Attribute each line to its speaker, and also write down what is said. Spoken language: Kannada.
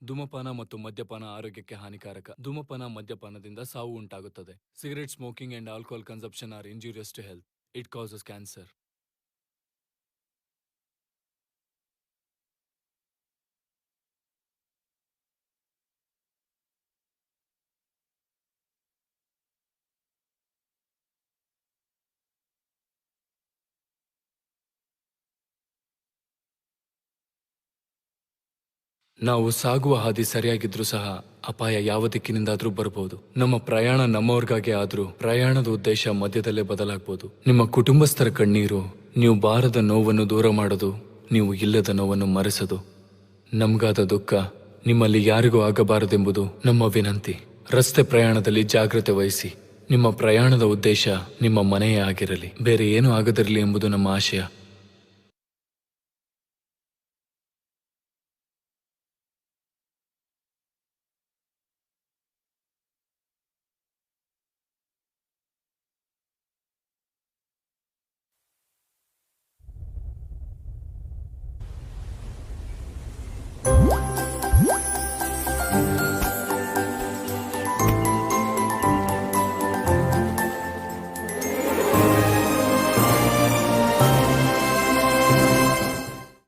Speaker 1: ಧೂಮಪಾನ ಮತ್ತು ಮದ್ಯಪಾನ ಆರೋಗ್ಯಕ್ಕೆ ಹಾನಿಕಾರಕ. ಧೂಮಪಾನ ಮದ್ಯಪಾನದಿಂದ ಸಾವು ಉಂಟಾಗುತ್ತದೆ. Cigarette smoking and alcohol consumption are injurious to health. It causes cancer. ನಾವು ಸಾಗುವ ಹಾದಿ ಸರಿಯಾಗಿದ್ರೂ ಸಹ ಅಪಾಯ ಯಾವ ದಿಕ್ಕಿನಿಂದಾದ್ರೂ ಬರಬಹುದು. ನಮ್ಮ ಪ್ರಯಾಣ ನಮ್ಮವ್ರಿಗಾಗೆ ಆದ್ರೂ ಪ್ರಯಾಣದ ಉದ್ದೇಶ ಮಧ್ಯದಲ್ಲೇ ಬದಲಾಗಬಹುದು. ನಿಮ್ಮ ಕುಟುಂಬಸ್ಥರ ಕಣ್ಣೀರು, ನೀವು ಬಾರದ ನೋವನ್ನು ದೂರ ಮಾಡೋದು, ನೀವು ಇಲ್ಲದ ನೋವನ್ನು ಮರೆಸೋದು. ನಮ್ಗಾದ ದುಃಖ ನಿಮ್ಮಲ್ಲಿ ಯಾರಿಗೂ ಆಗಬಾರದೆಂಬುದು ನಮ್ಮ ವಿನಂತಿ. ರಸ್ತೆ ಪ್ರಯಾಣದಲ್ಲಿ ಜಾಗ್ರತೆ ವಹಿಸಿ. ನಿಮ್ಮ ಪ್ರಯಾಣದ ಉದ್ದೇಶ ನಿಮ್ಮ ಮನೆಯೇ ಆಗಿರಲಿ, ಬೇರೆ ಏನೂ ಆಗದಿರಲಿ ಎಂಬುದು ನಮ್ಮ ಆಶಯ.